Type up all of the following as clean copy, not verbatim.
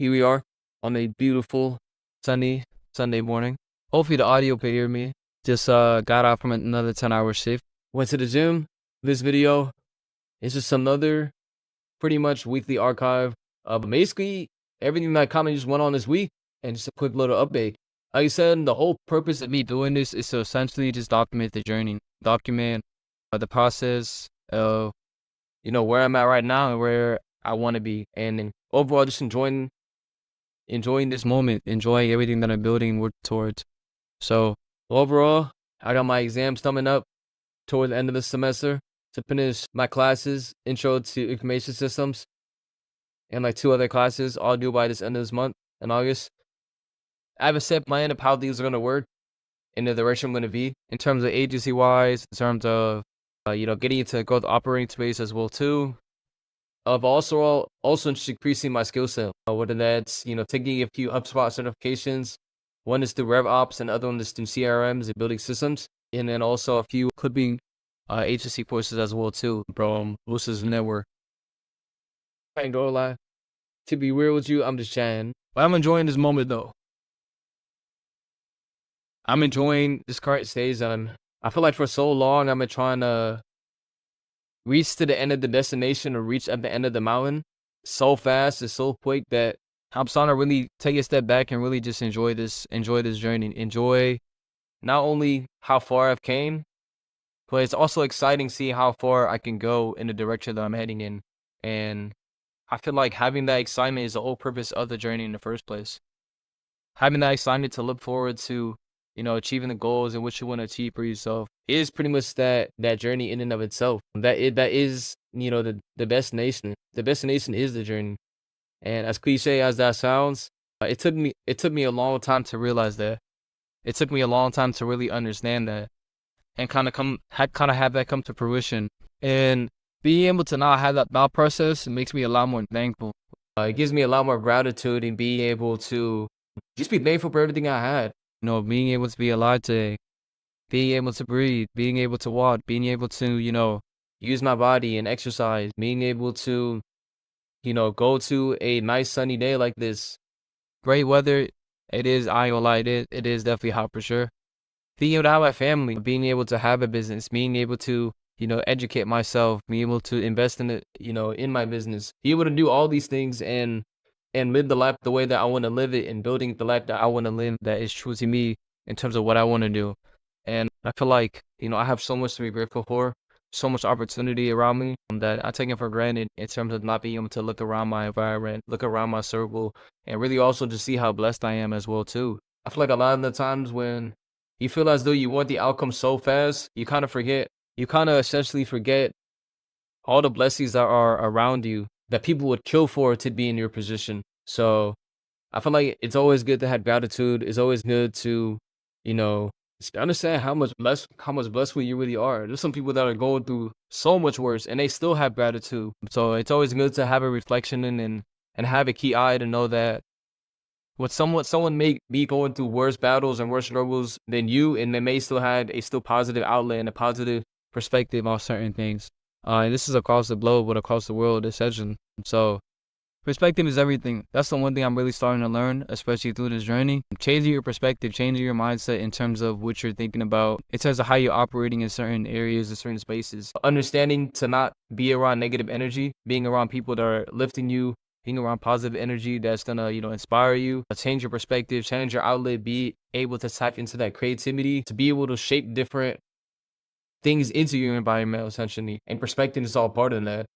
Here we are on a beautiful, sunny Sunday morning. Hopefully the audio can hear me. Just got out from another 10-hour shift. Went to the gym. This video is just another pretty much weekly archive of basically everything that I kind of just went on this week, and just a quick little update. Like I said, the whole purpose of me doing this is to essentially just document the journey, document the process of, where I'm at right now and where I want to be. And then overall, just enjoying this moment, enjoying everything that I'm building work towards. So overall, I got my exams coming up toward the end of the semester to finish my classes, Intro to Information Systems, and like 2 other classes, all due by this end of this month in August. I have a set plan of how these are going to work in the direction I'm going to be in terms of agency-wise, in terms of, getting into growth operating space as well too. Of also just increasing my skill set, whether that's, taking a few HubSpot certifications. One is through RevOps and the other one is through CRMs and building systems. And then also a few clipping agency courses as well too, bro. Versus network. I ain't gonna lie. To be real with you, I'm just chatting. But I'm enjoying this moment though. I'm enjoying this current stage. I feel like for so long I've been trying to reach to the end of the destination or reach at the end of the mountain so fast and so quick that I'm starting to really take a step back and really just enjoy this journey. Enjoy not only how far I've came, but it's also exciting to see how far I can go in the direction that I'm heading in. And I feel like having that excitement is the whole purpose of the journey in the first place. Having that excitement to look forward to, achieving the goals and what you want to achieve for yourself is pretty much that journey in and of itself. That is, the destination. The destination is the journey. And as cliche as that sounds, it took me a long time to realize that. It took me a long time to really understand that, and kind of have that come to fruition. And being able to now have that thought process, it makes me a lot more thankful. It gives me a lot more gratitude in being able to just be thankful for everything I had. Being able to be alive today, being able to breathe, being able to walk, being able to, use my body and exercise, being able to, go to a nice sunny day like this. Great weather. It is, I ain't gonna lie, it is definitely hot for sure. Being able to have my family, being able to have a business, being able to, educate myself, being able to invest in it, in my business, be able to do all these things and live the life the way that I want to live it, and building the life that I want to live that is true to me in terms of what I want to do. And I feel like, I have so much to be grateful for, so much opportunity around me that I take it for granted in terms of not being able to look around my environment, look around my circle, and really also just see how blessed I am as well too. I feel like a lot of the times when you feel as though you want the outcome so fast, you kind of essentially forget all the blessings that are around you that people would kill for to be in your position. So I feel like it's always good to have gratitude. It's always good to, just understand how much blessed you really are. There's some people that are going through so much worse and they still have gratitude. So it's always good to have a reflection and have a key eye to know that someone may be going through worse battles and worse struggles than you, and they may still have a positive outlet and a positive perspective on certain things. And this is across the globe, but across the world, essentially. So perspective is everything. That's the one thing I'm really starting to learn, especially through this journey. Changing your perspective, changing your mindset in terms of what you're thinking about, in terms of how you're operating in certain areas, in certain spaces. Understanding to not be around negative energy, being around people that are lifting you, being around positive energy that's gonna, inspire you, change your perspective, change your outlet, be able to tap into that creativity, to be able to shape different things into your environment, essentially. And perspective is all part of that.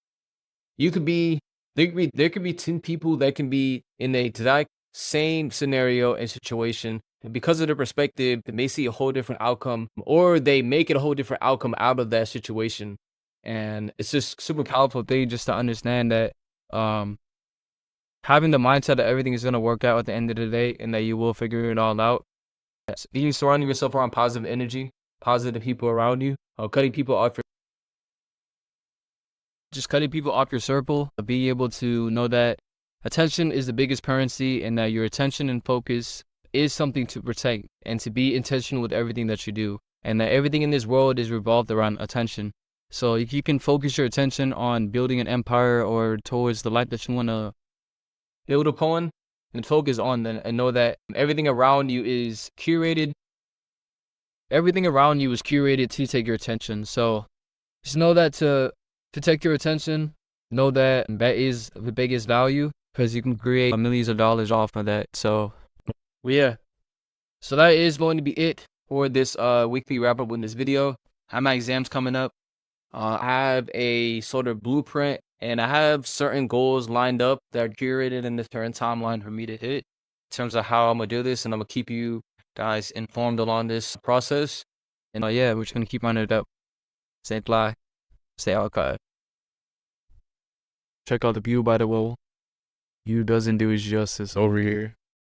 There could be 10 people that can be in the exact same scenario and situation, and because of their perspective, they may see a whole different outcome, or they make it a whole different outcome out of that situation. And it's just super powerful thing just to understand that having the mindset that everything is going to work out at the end of the day and that you will figure it all out. Being surrounding yourself around positive energy, positive people around you, cutting people off your circle, being able to know that attention is the biggest currency and that your attention and focus is something to protect, and to be intentional with everything that you do, and that everything in this world is revolved around attention. So if you can focus your attention on building an empire or towards the life that you want to build upon, and focus on them, and know that everything around you is curated. Everything around you is curated to take your attention. So just know that to take your attention, know that is the biggest value, because you can create millions of dollars off of that. So yeah. So that is going to be it for this weekly wrap up in this video. I have my exams coming up. I have a sort of blueprint, and I have certain goals lined up that are curated in this current timeline for me to hit in terms of how I'm gonna do this, and I'm gonna keep you guys informed along this process. And yeah, we're just gonna keep on it up. Stay fly, stay archive. Check out the view by the wall. You doesn't do it justice over here.